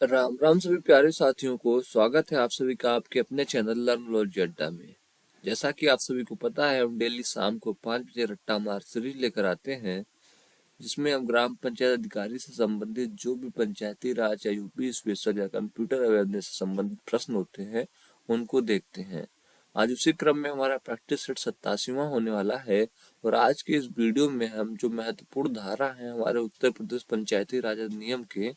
राम राम सभी प्यारे साथियों को स्वागत है आप सभी का आपके अपने चैनल लर्न लॉज अड्डा में। जैसा कि आप सभी को पता है, हम डेली शाम को 5 बजे रट्टा मार सीरीज लेकर आते हैं, जिसमें हम ग्राम पंचायत अधिकारी से संबंधित जो भी पंचायती राज या यूपी स्पेशल या कंप्यूटर अवेयरनेस से संबंधित प्रश्न होते हैं उनको देखते हैं। आज उसी क्रम में हमारा प्रैक्टिस सेट 87वां होने वाला है और आज के इस वीडियो में हम जो महत्वपूर्ण धारा है हमारे उत्तर प्रदेश पंचायती राज अधिनियम के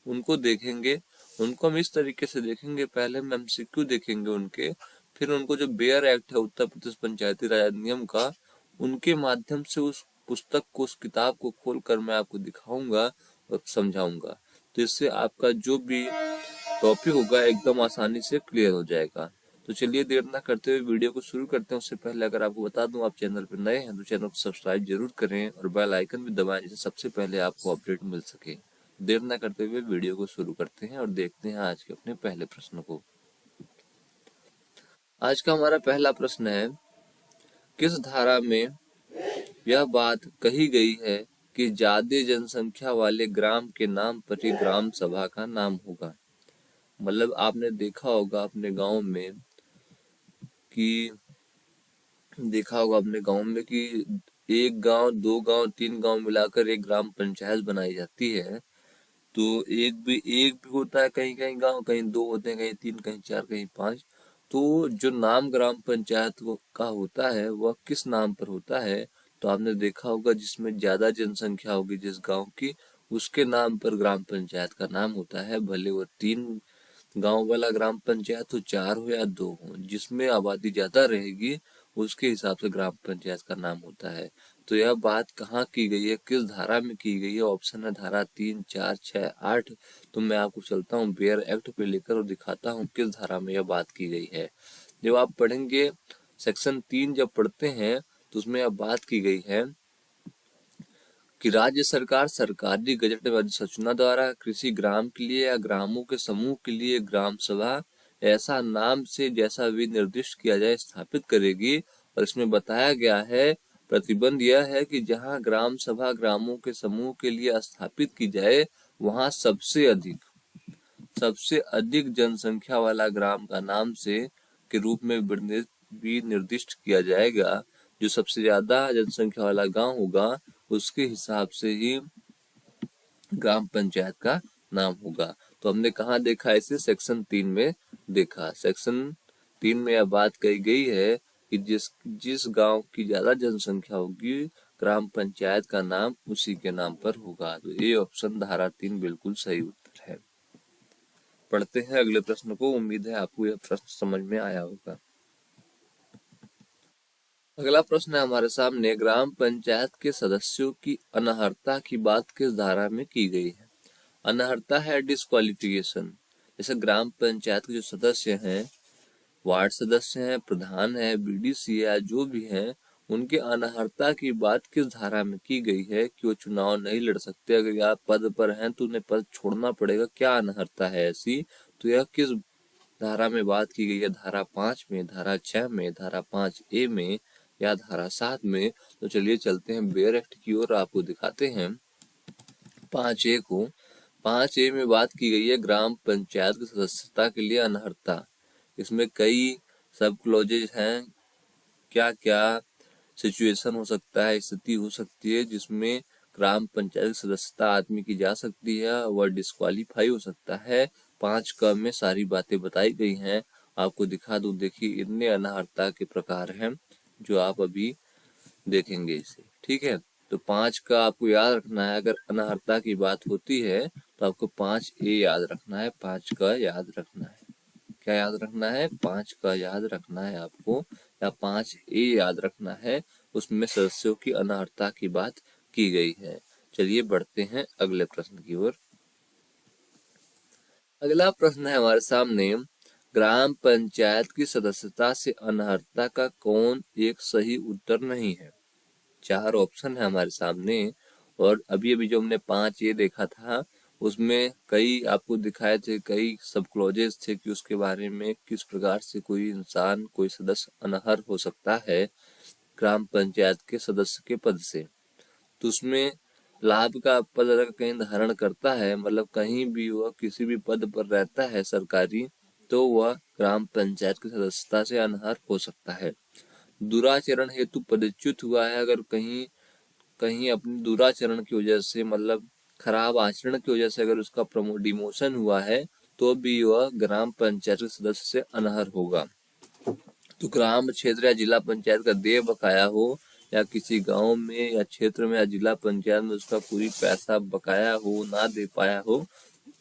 उनको देखेंगे। उनको हम इस तरीके से देखेंगे, पहले हम एमसीक्यू देखेंगे उनके, फिर उनको जो बेयर एक्ट है उत्तर प्रदेश पंचायती राज अधिनियम का, उनके माध्यम से उस पुस्तक को, उस किताब को खोलकर मैं आपको दिखाऊंगा और समझाऊंगा। तो इससे आपका जो भी टॉपिक होगा एकदम आसानी से क्लियर हो जाएगा। तो चलिए देर ना करते हुए वीडियो को शुरू करते हैं। उससे पहले अगर आपको बता दूं, आप चैनल पर नए हैं तो चैनल को सब्सक्राइब जरूर करें और बेल आइकन भी दबाएं, जिससे सबसे पहले आपको अपडेट मिल सके। देर न करते हुए वीडियो को शुरू करते हैं और देखते हैं आज के अपने पहले प्रश्न को। आज का हमारा पहला प्रश्न है, किस धारा में यह बात कही गई है कि ज्यादा जनसंख्या वाले ग्राम के नाम पर ही ग्राम सभा का नाम होगा। मतलब आपने देखा होगा अपने गांव में कि एक गांव, दो गांव, तीन गांव मिलाकर एक ग्राम पंचायत बनाई जाती है। तो एक भी होता है, कहीं कहीं गांव, कहीं दो होते हैं, कहीं तीन, कहीं चार, कहीं पांच। तो जो नाम ग्राम पंचायत का होता है वह किस नाम पर होता है? तो आपने देखा होगा जिसमें ज्यादा जनसंख्या होगी जिस गांव की, उसके नाम पर ग्राम पंचायत का नाम होता है। भले वो 3 गांव वाला ग्राम पंचायत हो, 4 हो या 2 हो, जिसमें आबादी ज्यादा रहेगी उसके हिसाब से ग्राम पंचायत का नाम होता है। तो यह बात कहाँ की गई है, किस धारा में की गई है? ऑप्शन है धारा 3, 4, 6, 8। तो मैं आपको चलता हूँ बेयर एक्ट पे लेकर और दिखाता हूँ किस धारा में यह बात की गई है। जब आप पढ़ेंगे सेक्शन 3 जब पढ़ते हैं तो उसमें यह बात की गई है कि राज्य सरकार सरकारी गजट में अधिसूचना द्वारा कृषि ग्राम के लिए या ग्रामों के समूह के लिए ग्राम सभा ऐसा नाम से जैसा भी निर्दिष्ट किया जाए स्थापित करेगी। और इसमें बताया गया है, प्रतिबंध यह है कि जहां ग्राम सभा ग्रामों के समूह के लिए स्थापित की जाए वहां सबसे अधिक जनसंख्या वाला ग्राम का नाम से के रूप में भी निर्दिष्ट किया जाएगा। जो सबसे ज्यादा जनसंख्या वाला गांव होगा उसके हिसाब से ही ग्राम पंचायत का नाम होगा। तो हमने कहा देखा इसे? सेक्शन 3 में देखा। सेक्शन 3 में यह बात कही गई है कि जिस गांव की ज्यादा जनसंख्या होगी ग्राम पंचायत का नाम उसी के नाम पर होगा। तो ये ऑप्शन धारा 3 बिल्कुल सही उत्तर है। पढ़ते हैं अगले प्रश्न को। उम्मीद है आपको यह प्रश्न समझ में आया होगा। अगला प्रश्न है हमारे सामने, ग्राम पंचायत के सदस्यों की अनर्हता की बात किस धारा में की गई है? अनर्हता है डिस्क्वालिफिकेशन। जैसे ग्राम पंचायत के जो सदस्य हैं, वार्ड सदस्य हैं, प्रधान है, बीडीसी है, जो भी हैं, उनके अनर्हता की बात किस धारा में की गई है कि वो चुनाव नहीं लड़ सकते? अगर आप पद पर हैं तो उन्हें पद छोड़ना पड़ेगा। क्या अनर्हता है ऐसी? तो यह किस धारा में बात की गई है? धारा 5 में, धारा 6 में, धारा 5A में या धारा 7 में? तो चलिए चलते हैं बेयर एक्ट की ओर, आपको दिखाते हैं 5A को। 5A में बात की गई है ग्राम पंचायत की सदस्यता के लिए अनर्हता। इसमें कई सब क्लॉजेज हैं। क्या क्या सिचुएशन हो सकता है, स्थिति हो सकती है जिसमें ग्राम पंचायत सदस्यता आदमी की जा सकती है, वह डिस्क्वालीफाई हो सकता है। 5 क में सारी बातें बताई गई हैं। आपको दिखा दूं, देखिए इतने अनर्हता के प्रकार हैं जो आप अभी देखेंगे इसे। ठीक है, तो 5 का आपको याद रखना है। अगर अनर्हता की बात होती है तो आपको 5A याद रखना है, 5 का याद रखना है। क्या याद रखना है? 5 का याद रखना है आपको, या 5A याद रखना है। उसमें सदस्यों की अनर्हता की बात की गई है। चलिए बढ़ते हैं अगले प्रश्न की ओर। अगला प्रश्न है हमारे सामने, ग्राम पंचायत की सदस्यता से अनर्हता का कौन एक सही उत्तर नहीं है? 4 ऑप्शन है हमारे सामने। और अभी अभी जो हमने 5A देखा था उसमें कई आपको दिखाए थे, कई सब क्लॉजेस थे कि उसके बारे में किस प्रकार से कोई इंसान, कोई सदस्य अनर्ह हो सकता है ग्राम पंचायत के सदस्य के पद से। तो उसमें लाभ का पद अगर कहीं धारण करता है, मतलब कहीं भी वह किसी भी पद पर रहता है सरकारी, तो वह ग्राम पंचायत की सदस्यता से अनर्ह हो सकता है। दुराचरण हेतु पदच्युत हुआ है, अगर कहीं कहीं अपनी दुराचरण की वजह से, मतलब खराब आचरण की वजह से अगर उसका डिमोशन हुआ है, तो भी वह ग्राम पंचायत के सदस्य से अनर्ह होगा। तो ग्राम क्षेत्र या जिला पंचायत का देय बकाया हो, या किसी गांव में या क्षेत्र में या जिला पंचायत में उसका पूरी पैसा बकाया हो, ना दे पाया हो,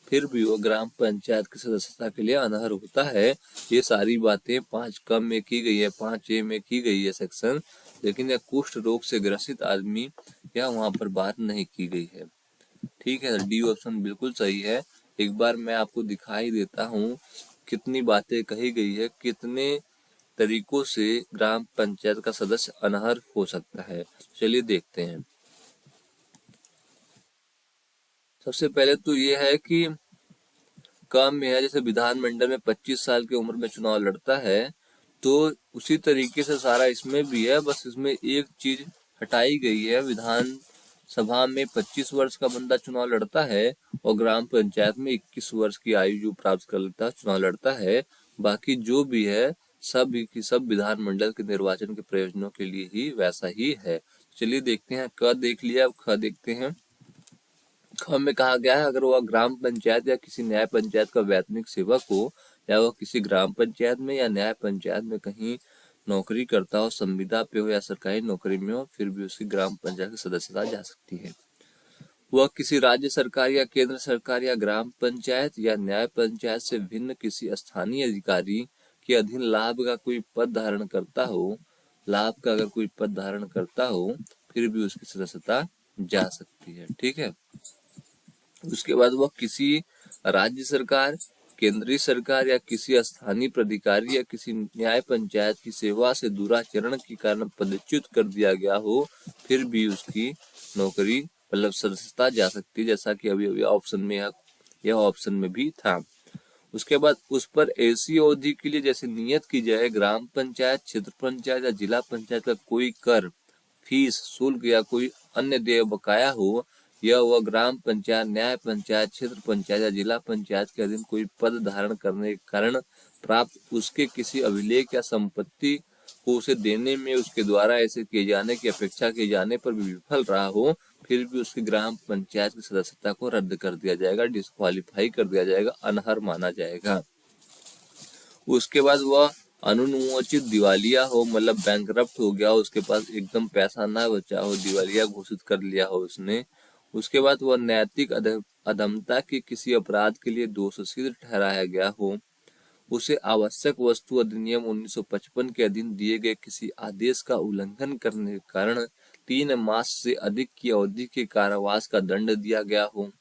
फिर भी वो ग्राम पंचायत की सदस्यता के लिए अनर्ह होता है। ये सारी बातें 5 क में की गई है, 5A में की गई है सेक्शन, लेकिन यह कुष्ठ रोग से ग्रसित आदमी या वहां पर बात नहीं की गई है। ठीक है, डी ऑप्शन बिल्कुल सही है। एक बार मैं आपको दिखाई देता हूँ कितनी बातें कही गई है, कितने तरीकों से ग्राम पंचायत का सदस्य अनर्ह हो सकता है। चलिए देखते हैं। सबसे पहले तो ये है कि काम में है, जैसे विधानमंडल में 25 साल की उम्र में चुनाव लड़ता है, तो उसी तरीके से सारा इसमें भी है, बस इसमें एक चीज हटाई गई है। विधान सभा में 25 वर्ष का बंदा चुनाव लड़ता है, और ग्राम पंचायत में 21 वर्ष की आयु जो प्राप्त कर लेता है चुनाव लड़ता है। बाकी जो भी है सब की सब विधानमंडल के निर्वाचन के प्रयोजनों के लिए ही वैसा ही है। चलिए देखते हैं, क देख लिया, अब ख देखते हैं। ख में कहा गया है, अगर वह ग्राम पंचायत या किसी न्याय पंचायत का वैतनिक सेवक हो, या वह किसी ग्राम पंचायत में या न्याय पंचायत में कहीं नौकरी करता हो, संविदा पे हो या सरकारी नौकरी में हो, फिर भी उसकी ग्राम पंचायत की सदस्यता जा सकती है। वह किसी राज्य सरकार या केंद्र सरकार या ग्राम पंचायत या न्याय पंचायत से भिन्न किसी स्थानीय अधिकारी के अधीन लाभ का कोई पद धारण करता हो, लाभ का अगर कोई पद धारण करता हो, फिर भी उसकी सदस्यता जा सकती है। ठीक है, उसके बाद वह किसी राज्य सरकार, केंद्रीय सरकार या किसी स्थानीय प्राधिकारी या किसी न्याय पंचायत की सेवा से दुराचरण के कारण पदच्युत कर दिया गया हो, फिर भी उसकी नौकरी मतलब सदस्यता जा सकती है, जैसा कि अभी अभी ऑप्शन में यह ऑप्शन में भी था। उसके बाद उस पर ऐसी अवधि के लिए जैसे नियत की जाए, ग्राम पंचायत, क्षेत्र पंचायत या जिला पंचायत का कोई कर, फीस, शुल्क या कोई अन्य देय बकाया हो, यह वह ग्राम पंचायत, न्याय पंचायत, क्षेत्र पंचायत या जिला पंचायत के अधीन कोई पद धारण करने के कारण प्राप्त उसके किसी अभिलेख या संपत्ति को उसे देने में उसके द्वारा ऐसे किए जाने की अपेक्षा किए जाने पर भी विफल रहा हो, फिर भी उसकी ग्राम पंचायत की सदस्यता को रद्द कर दिया जाएगा, डिस्क्वालीफाई कर दिया जाएगा, अनर्ह माना जाएगा। उसके बाद वह अनुन्मोचित दिवालिया हो, मतलब बैंकरप्ट हो गया हो, उसके पास एकदम पैसा ना बचा हो, दिवालिया घोषित कर लिया हो उसने। उसके बाद वह नैतिक अधमता के किसी अपराध के लिए दोषसिद्ध ठहराया गया हो, उसे आवश्यक वस्तु अधिनियम 1955 के अधीन दिए गए किसी आदेश का उल्लंघन करने के कारण 3 मास से अधिक की अवधि के कारावास का दंड दिया गया हो,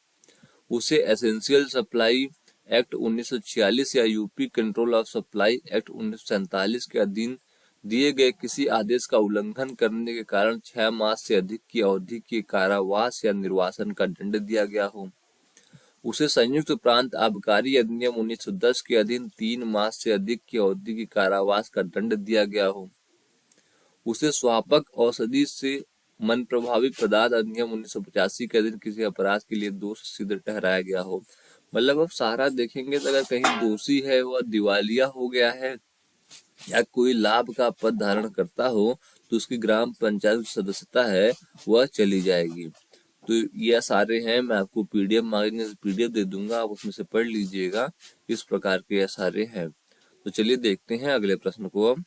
उसे एसेंशियल सप्लाई एक्ट 1946 या UP control of supply act 1947 के अधीन दिए गए किसी आदेश का उल्लंघन करने के कारण 6 मास से अधिक की अवधि के कारावास या निर्वासन का दंड दिया गया हो, उसे संयुक्त प्रांत आबकारी अधिनियम 1910 के अधीन 3 मास से अधिक की अवधि की कारावास का दंड दिया गया हो, उसे स्वापक औषधि से मन प्रभावी पदार्थ अधिनियम 1985 के अधीन किसी अपराध के लिए दोष सिद्ध ठहराया गया हो। मतलब अब सारा देखेंगे तो अगर कहीं दोषी है, वह दिवालिया हो गया है या कोई लाभ का पद धारण करता हो, तो उसकी ग्राम पंचायत की सदस्यता है वह चली जाएगी। तो ये सारे हैं, मैं आपको पीडीएफ मांगेंगे तो पीडीएफ दे दूंगा, आप उसमें से पढ़ लीजिएगा, इस प्रकार के ये सारे हैं। तो चलिए देखते हैं अगले प्रश्न को। अब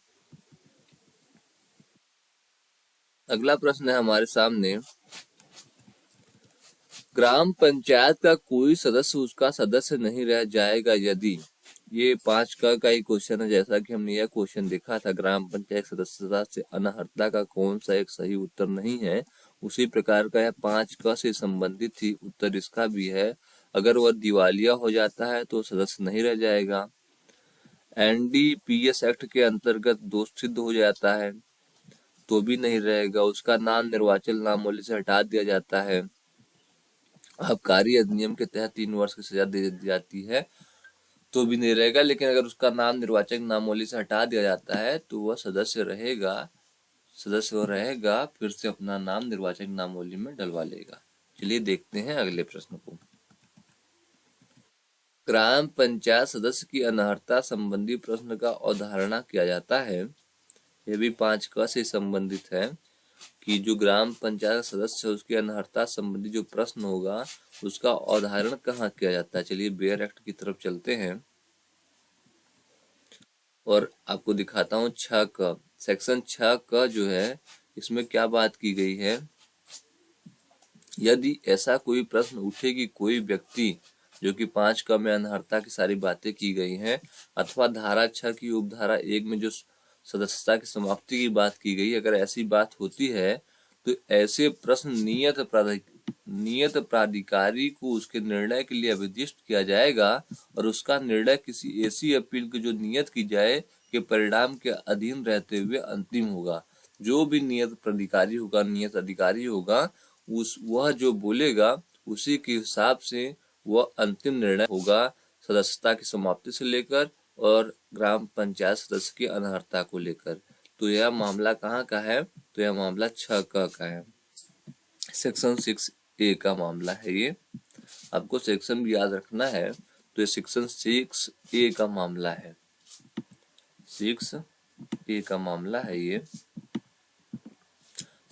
अगला प्रश्न है हमारे सामने, ग्राम पंचायत का कोई सदस्य उसका सदस्य नहीं रह जाएगा यदि, ये 5 का ही क्वेश्चन है, जैसा कि हमने यह क्वेश्चन देखा था, ग्राम पंचायत सदस्यता से अनर्हता का कौन सा एक सही उत्तर नहीं है, उसी प्रकार का यह 5 से संबंधित ही उत्तर इसका भी है। अगर वह दिवालिया हो जाता है तो सदस्य नहीं रह जाएगा, एनडीपीएस एक्ट के अंतर्गत दोष सिद्ध हो जाता है तो भी नहीं रहेगा, उसका नाम निर्वाचन नामावली से हटा दिया जाता है, आबकारी अधिनियम के तहत 3 वर्ष की सजा दे दी जाती है तो भी नहीं रहेगा, लेकिन अगर उसका नाम निर्वाचक नामावली से हटा दिया जाता है तो वह सदस्य रहेगा, फिर से अपना नाम निर्वाचक नामावली में डलवा लेगा। चलिए देखते हैं अगले प्रश्न को। ग्राम पंचायत सदस्य की अनर्हता संबंधी प्रश्न का अवधारणा किया जाता है। यह भी 5 क से संबंधित है कि जो ग्राम पंचायत सदस्य है उसकी अनर्हता संबंधी जो प्रश्न होगा उसका अवधारण कहाँ किया जाता है। चलिए बेयर एक्ट की तरफ चलते हैं और आपको दिखाता हूँ 6 क। सेक्शन 6 क जो है इसमें क्या बात की गई है, यदि ऐसा कोई प्रश्न उठे कि कोई व्यक्ति, जो कि 5 क में अनर्हता की सारी बातें की गई हैं, अथवा धारा 6 की उपधारा 1 में जो सदस्यता की समाप्ति की बात की गई, अगर ऐसी बात होती है तो ऐसे प्रश्न नियत प्राधिकारी को उसके निर्णय के लिए अभिदिष्ट किया जाएगा और उसका निर्णय किसी ऐसी अपील की जो नियत की जाए के परिणाम के अधीन रहते हुए अंतिम होगा। जो भी नियत प्राधिकारी होगा, नियत अधिकारी होगा, वह जो बोलेगा उसी के हिसाब से वह अंतिम निर्णय होगा, सदस्यता की समाप्ति से लेकर और ग्राम पंचायत सदस्य की अनर्हता को लेकर। तो यह मामला कहाँ का है, तो यह मामला 6 क का है, सेक्शन 6A का मामला है। ये आपको सेक्शन भी याद रखना है, तो ये सेक्शन 6A का मामला है, 6A का मामला है। ये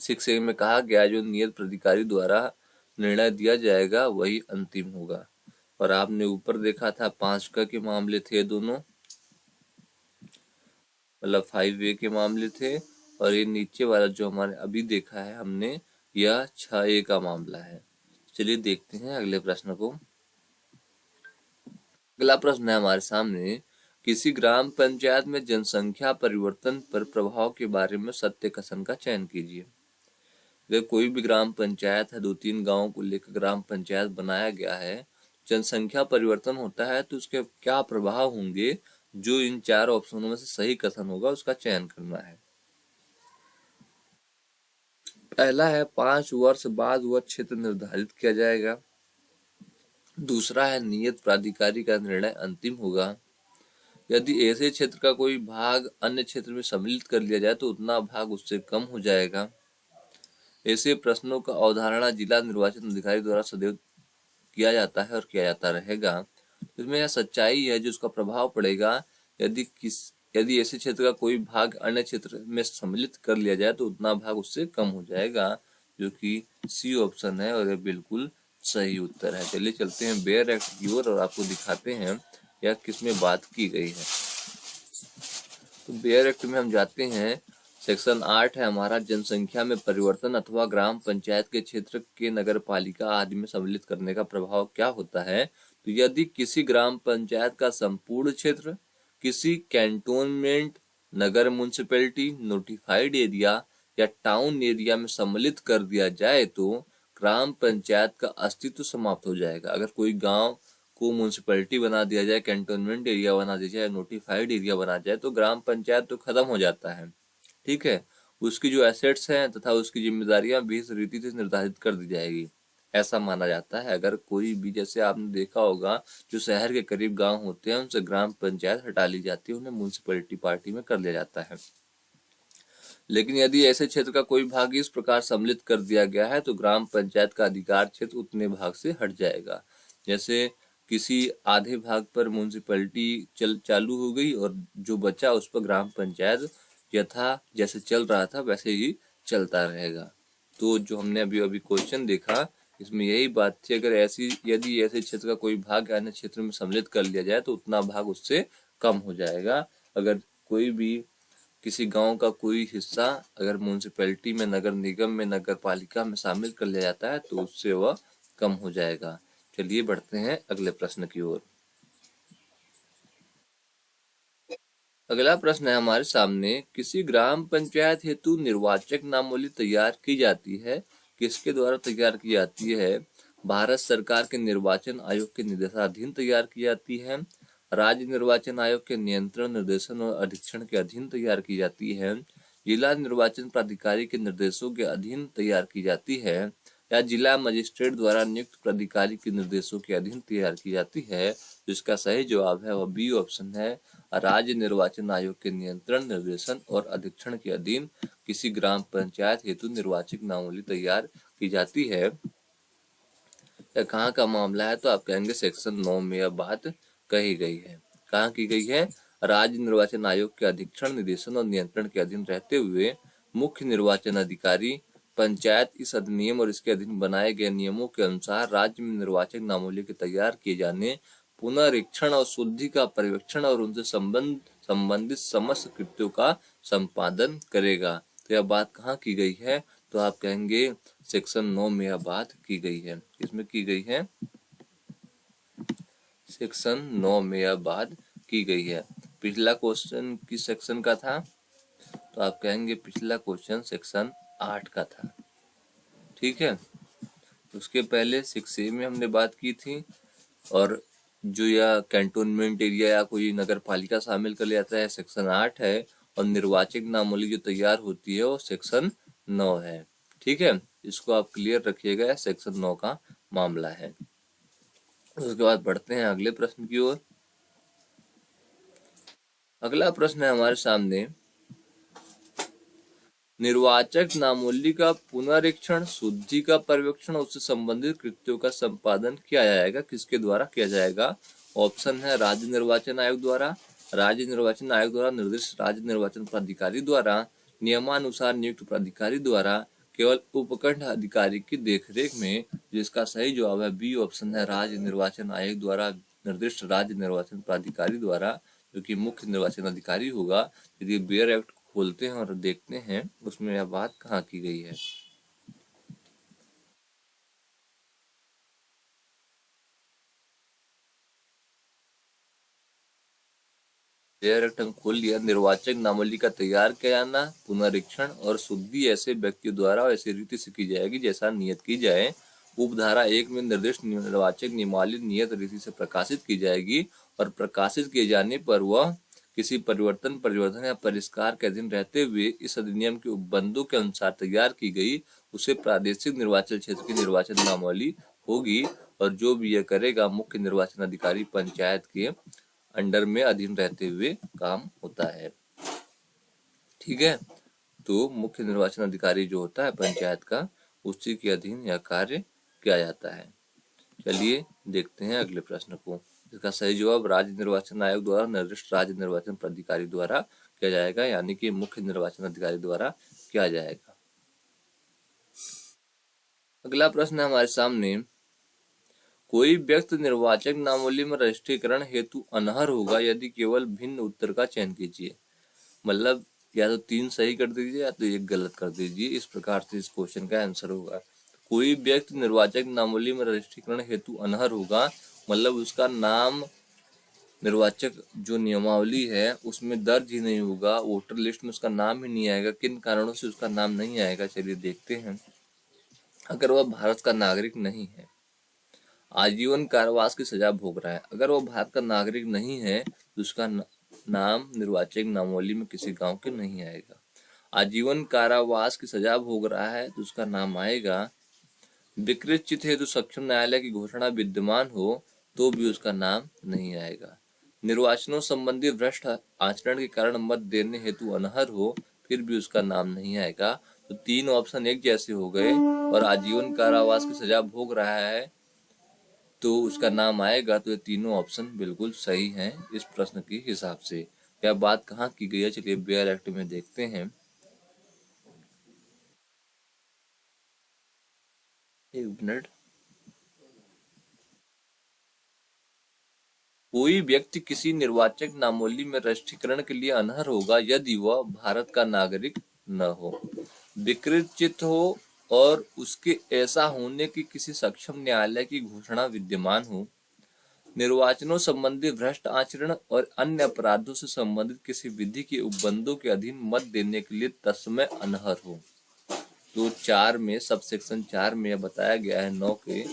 6A में कहा गया जो नियत प्राधिकारी द्वारा निर्णय दिया जाएगा वही अंतिम होगा। और आपने ऊपर देखा था 5 क के मामले थे दोनों, मतलब 5A के मामले थे, और ये नीचे वाला जो हमारे अभी देखा है हमने, यह 6A का मामला है। चलिए देखते हैं अगले प्रश्न को। अगला प्रश्न है हमारे सामने, किसी ग्राम पंचायत में जनसंख्या परिवर्तन पर प्रभाव के बारे में सत्य कथन का चयन कीजिए। अगर कोई भी ग्राम पंचायत है, 2-3 गांवों को लेकर ग्राम पंचायत बनाया गया है, जनसंख्या परिवर्तन होता है तो उसके क्या प्रभाव होंगे, जो इन 4 ऑप्शनों में से सही कथन होगा उसका चयन करना है। पहला है 5 वर्ष बाद वह क्षेत्र निर्धारित किया जाएगा। दूसरा है नियत प्राधिकारी का निर्णय अंतिम होगा। यदि ऐसे क्षेत्र का कोई भाग अन्य क्षेत्र में सम्मिलित कर लिया जाए तो उतना भाग उससे कम हो जाएगा। ऐसे प्रश्नों का अवधारणा जिला निर्वाचन अधिकारी द्वारा सदैव किया जाता है और किया जाता रहेगा। इसमें यह सच्चाई है जो उसका प्रभाव पड़ेगा, यदि ऐसे क्षेत्र का कोई भाग अन्य क्षेत्र में सम्मिलित कर लिया जाए तो उतना भाग उससे कम हो जाएगा, जो कि सी ऑप्शन है और यह बिल्कुल सही उत्तर है। चलिए चलते हैं बेयर एक्ट की ओर और आपको दिखाते हैं यह किसमें बात की गई है। तो बेयर एक्ट में हम जाते हैं, सेक्शन 8 है हमारा, जनसंख्या में परिवर्तन अथवा ग्राम पंचायत के क्षेत्र के नगर पालिका आदि में सम्मिलित करने का प्रभाव क्या होता है। तो यदि किसी ग्राम पंचायत का संपूर्ण क्षेत्र किसी कैंटोनमेंट, नगर म्युनिसिपैलिटी, नोटिफाइड एरिया या टाउन एरिया में सम्मिलित कर दिया जाए तो ग्राम पंचायत का अस्तित्व समाप्त हो जाएगा। अगर कोई गांव को म्युनिसिपैलिटी बना दिया जाए, कैंटोनमेंट एरिया बना दिया जाए, नोटिफाइड एरिया बना जाए तो ग्राम पंचायत तो खत्म हो जाता है, ठीक है। उसकी जो एसेट्स हैं तथा उसकी जिम्मेदारियां भी इस रीति से निर्धारित कर दी जाएगी, ऐसा माना जाता है। अगर कोई भी, जैसे आपने देखा होगा, जो शहर के करीब गांव होते हैं उनसे ग्राम पंचायत हटा ली जाती है, उन्हें म्युनिसिपैलिटी पार्टी में कर लिया जाता है। लेकिन यदि ऐसे क्षेत्र का कोई भाग इस प्रकार सम्मिलित कर दिया गया है तो ग्राम पंचायत का अधिकार क्षेत्र उतने भाग से हट जाएगा। जैसे किसी आधे भाग पर म्युनिसिपैलिटी चालू हो गई और जो बचा उस पर ग्राम पंचायत यथा जैसे चल रहा था वैसे ही चलता रहेगा। तो जो हमने अभी अभी क्वेश्चन देखा इसमें यही बात थी, अगर यदि ऐसे क्षेत्र का कोई भाग अन्य क्षेत्र में सम्मिलित कर लिया जाए तो उतना भाग उससे कम हो जाएगा। अगर कोई भी किसी गांव का कोई हिस्सा अगर म्युनिसिपैलिटी में, नगर निगम में, नगर पालिका में शामिल कर लिया जाता है तो उससे वह कम हो जाएगा। चलिए बढ़ते हैं अगले प्रश्न की ओर। अगला प्रश्न है हमारे सामने, किसी ग्राम पंचायत हेतु निर्वाचक नामावली तैयार की जाती है, किसके द्वारा तैयार की जाती है। भारत सरकार के निर्वाचन आयोग के निर्देशाधीन तैयार की जाती है, राज्य निर्वाचन आयोग के नियंत्रण, निर्देशन और अधीक्षण के अधीन तैयार की जाती है, जिला निर्वाचन प्राधिकारी के निर्देशों के अधीन तैयार की जाती है, या जिला मजिस्ट्रेट द्वारा नियुक्त प्राधिकारी के निर्देशों के अधीन तैयार की जाती है। जिसका सही जवाब है वह बी ऑप्शन है, राज्य निर्वाचन आयोग के नियंत्रण, निर्देशन और अधीक्षण के अधीन किसी ग्राम पंचायत हेतु निर्वाचक नामावली तैयार की जाती है। या कहाँ का मामला है, तो आप कहेंगे सेक्शन 9 में यह बात कही गई है। कहाँ की गई है? राज्य निर्वाचन आयोग के अधीक्षण, निर्देशन और नियंत्रण के अधीन रहते हुए मुख्य निर्वाचन अधिकारी पंचायत इस अधिनियम और इसके अधीन बनाए गए नियमों के अनुसार राज्य में निर्वाचक नामावली के तैयार किए जाने, पुनरीक्षण और शुद्धि का पर्यवेक्षण और उनसे संबंधित समस्त कृत्यों का संपादन करेगा। तो यह बात कहाँ की गई है? तो आप कहेंगे सेक्शन 9 में यह बात की गई है। इसमें की गई है, सेक्शन 9 में यह बात की गई है। पिछला क्वेश्चन किस सेक्शन का था? तो आप कहेंगे पिछला क्वेश्चन सेक्शन 8 का था। ठीक है, उसके पहले 6A में हमने बात की थी, और जो यह कैंटोनमेंट एरिया या कोई नगर पालिका शामिल कर लिया जाता है, सेक्शन 8 है, और निर्वाचक नामावली जो तैयार होती है वो सेक्शन 9 है। ठीक है, इसको आप क्लियर रखिएगा, सेक्शन 9 का मामला है। उसके बाद बढ़ते हैं अगले प्रश्न की ओर। अगला प्रश्न है हमारे सामने, निर्वाचक नामावली का पुनरीक्षण, शुद्धि का पर्यवेक्षण, उससे संबंधित कृत्यों का संपादन किया जाएगा, किसके द्वारा किया जाएगा? ऑप्शन है राज्य निर्वाचन आयोग द्वारा, राज्य निर्वाचन आयोग द्वारा निर्दिष्ट राज्य निर्वाचन प्राधिकारी द्वारा, नियमानुसार नियुक्त प्राधिकारी द्वारा, केवल उपखंड अधिकारी की देखरेख में। जिसका सही जवाब है बी ऑप्शन है, राज्य निर्वाचन आयोग द्वारा निर्दिष्ट राज्य निर्वाचन प्राधिकारी द्वारा, जो कि मुख्य निर्वाचन अधिकारी होगा। यदि बेयर एक्ट खोलते हैं और देखते हैं उसमें यह बात कहाँ की गई है। बेयर एक्ट हम खोल लिया। निर्वाचक नामावली का तैयार किया जाना, पुनरीक्षण और शुद्धि ऐसे व्यक्तियों द्वारा और ऐसी रीति से की जाएगी जैसा नियत की जाए। उपधारा 1 में निर्दिष्ट निर्वाचक नियमावली नियत रीति से प्रकाशित की जाएगी, और प्रकाशित किए जाने पर वह किसी परिवर्तन या परिष्कार के अधीन रहते हुए इस अधिनियम के उपबंधों के अनुसार तैयार की गई उसे प्रादेशिक निर्वाचन क्षेत्र की निर्वाचन नामावली होगी, और जो भी यह करेगा मुख्य निर्वाचन अधिकारी पंचायत के अंडर में अधीन रहते हुए काम होता है। ठीक है, तो मुख्य निर्वाचन अधिकारी जो होता है पंचायत का, उसी के अधीन यह कार्य किया जाता है। चलिए देखते हैं अगले प्रश्न को। इसका सही जवाब राज्य निर्वाचन आयोग द्वारा निर्दिष्ट राज्य निर्वाचन प्राधिकारी द्वारा किया जाएगा, यानी कि मुख्य निर्वाचन अधिकारी द्वारा किया जाएगा। अगला प्रश्न है हमारे सामने, कोई व्यक्ति निर्वाचक नामावली में रजिस्ट्रीकरण हेतु अनर्ह होगा यदि केवल भिन्न उत्तर का चयन कीजिए। मतलब या तो 3 सही कर दीजिए या तो 1 गलत कर दीजिए, इस प्रकार से इस क्वेश्चन का आंसर होगा। कोई व्यक्ति निर्वाचक नामावली में रजिस्ट्रीकरण हेतु अनर्ह होगा, मतलब उसका नाम निर्वाचक जो नियमावली है उसमें दर्ज ही नहीं होगा, वोटर लिस्ट में उसका नाम ही नहीं आएगा। किन कारणों से उसका नाम नहीं आएगा, चलिए देखते हैं। अगर वह भारत का नागरिक नहीं है, आजीवन कारावास की सजा भोग रहा है। अगर वो भारत का नागरिक नहीं है तो उसका नाम निर्वाचक नामावली में किसी गांव के नहीं आएगा। आजीवन कारावास की सजा भोग रहा है तो उसका नाम आएगा। विकृत चित्त हेतु सक्षम न्यायालय की घोषणा विद्यमान हो तो भी उसका नाम नहीं आएगा। निर्वाचनों संबंधी भ्रष्ट आचरण के कारण मत देने हेतु अनर्ह हो, फिर भी उसका नाम नहीं आएगा। तो 3 ऑप्शन एक जैसे हो गए, और आजीवन कारावास की सजा भोग रहा है तो उसका नाम आएगा। तो ये तीनों ऑप्शन बिल्कुल सही हैं इस प्रश्न के हिसाब से। यह बात कहाँ की गई है, चलिए बेयर एक्ट में देखते हैं। एक मिनट। कोई व्यक्ति किसी निर्वाचक नामावली में रजिस्ट्रीकरण के लिए अनर्ह होगा यदि वह भारत का नागरिक न हो, विकृत चित्त हो, और उसके ऐसा होने की किसी सक्षम न्यायालय की घोषणा विद्यमान हो, निर्वाचनों संबंधी भ्रष्ट आचरण और अन्य अपराधों से संबंधित किसी विधि के उपबंधों के अधीन मत देने के लिए तत्समय अनर्ह हो। तो 4 में सब सेक्शन 4 में यह बताया गया है, 9 के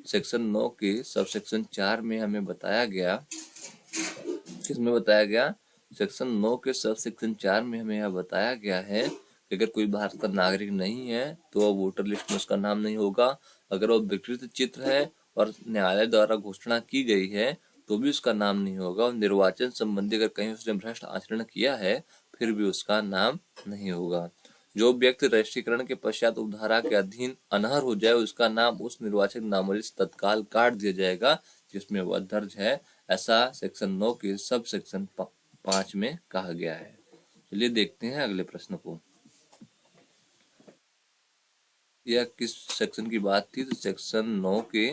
सेक्शन 9 के सब सेक्शन 4 में हमें बताया गया, किसमें बताया गया? सेक्शन 9 के सब सेक्शन 4 में हमें यह बताया गया है कि अगर कोई भारत का नागरिक नहीं है तो वह वोटर लिस्ट में उसका नाम नहीं होगा। अगर वह विकृत चित्र है और न्यायालय द्वारा घोषणा की गई है तो भी उसका नाम नहीं होगा, और निर्वाचन संबंधी अगर कहीं उसने भ्रष्ट आचरण किया है फिर भी उसका नाम नहीं होगा। जो व्यक्ति रजिस्ट्रीकरण के पश्चात उपधारा के अधीन अनर्ह हो जाए उसका नाम उस निर्वाचक नामावली से तत्काल काट दिया जाएगा जिसमें वह दर्ज है, ऐसा सेक्शन 9 के सब सेक्शन 5 में कहा गया है। चलिए देखते हैं अगले प्रश्न को। यह किस सेक्शन की बात थी? तो सेक्शन 9 के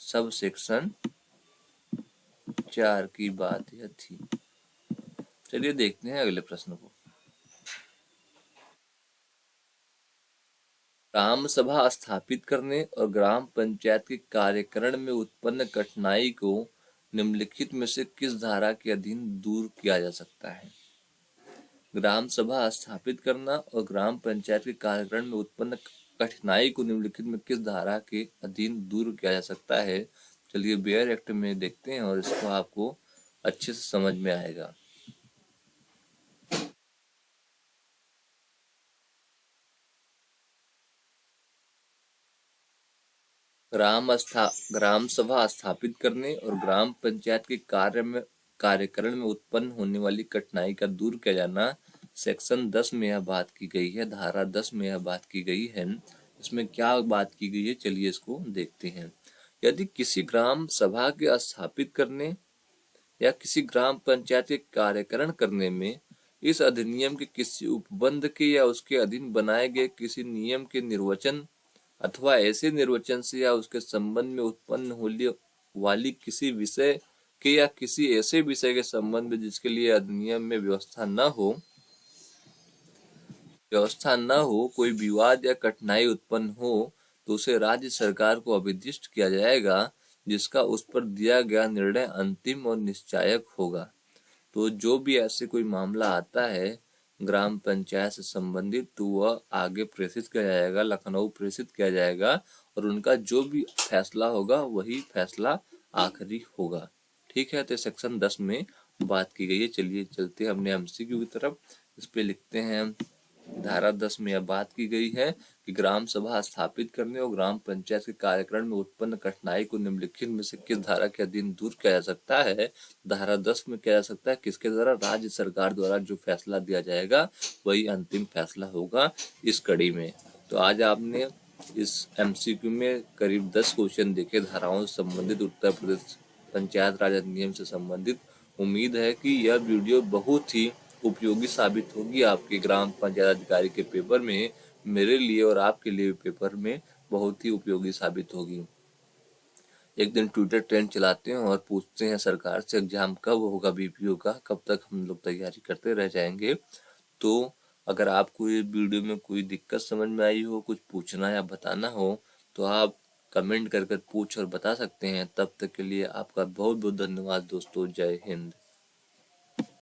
सब सेक्शन 4 की बात यह थी। चलिए देखते हैं अगले प्रश्न को। ग्राम सभा स्थापित करने और ग्राम पंचायत के कार्यकरण में उत्पन्न कठिनाई को निम्नलिखित में से किस धारा के अधीन दूर किया जा सकता है? ग्राम सभा स्थापित करना और ग्राम पंचायत के कार्यकरण में उत्पन्न कठिनाई को निम्नलिखित में किस धारा के अधीन दूर किया जा सकता है? चलिए बेयर एक्ट में देखते हैं और इसको आपको अच्छे से समझ में आएगा। ग्राम सभा स्थापित करने और ग्राम पंचायत के कार्यकरण में उत्पन्न होने वाली कठिनाई का दूर किया जाना, सेक्शन 10 में यह बात की गई है, धारा 10 में यह बात की गई है। इसमें क्या बात की गई है, चलिए इसको देखते हैं। यदि किसी ग्राम सभा के स्थापित करने या किसी ग्राम पंचायत के कार्यकरण करने में इस अधिनियम के किसी उपबंध के या उसके अधीन बनाए गए किसी नियम के निर्वचन अथवा ऐसे निर्वचन से या उसके संबंध में उत्पन्न होने वाली किसी विषय के या किसी ऐसे विषय के संबंध में जिसके लिए अधिनियम में व्यवस्था न हो कोई विवाद या कठिनाई उत्पन्न हो तो उसे राज्य सरकार को अभिदिष्ट किया जाएगा, जिसका उस पर दिया गया निर्णय अंतिम और निश्चायक होगा। तो जो भी ऐसे कोई मामला आता है ग्राम पंचायत से संबंधित तो वह आगे प्रेषित किया जाएगा, लखनऊ प्रेषित किया जाएगा और उनका जो भी फैसला होगा वही फैसला आखिरी होगा। ठीक है, तो सेक्शन 10 में बात की गई है। चलिए चलते हैं हमने एमसीक्यू की तरफ। इस पे लिखते हैं धारा 10 में यह बात की गई है कि ग्राम सभा स्थापित करने और ग्राम पंचायत के कार्यकरण में उत्पन्न कठिनाई को निम्नलिखित में से किस धारा के अधीन दूर किया जा सकता है? धारा 10 में किया जा सकता है। किसके द्वारा? राज्य सरकार द्वारा जो फैसला दिया जाएगा वही अंतिम फैसला होगा इस कड़ी में। तो आज आपने इस एमसीक्यू में करीब 10 क्वेश्चन देखे धाराओं से संबंधित, उत्तर प्रदेश पंचायत राज अधिनियम से संबंधित। उम्मीद है कि यह वीडियो बहुत ही उपयोगी साबित होगी आपके ग्राम पंचायत अधिकारी के पेपर में। मेरे लिए और आपके लिए पेपर में बहुत ही उपयोगी साबित होगी। एक दिन ट्विटर ट्रेंड चलाते हैं और पूछते हैं सरकार से एग्जाम कब होगा बीपीओ का, कब तक हम लोग तैयारी करते रह जाएंगे। तो अगर आपको ये वीडियो में कोई दिक्कत समझ में आई हो, कुछ पूछना या बताना हो तो आप कमेंट कर पूछ और बता सकते हैं। तब तक के लिए आपका बहुत बहुत धन्यवाद दोस्तों। जय हिंद।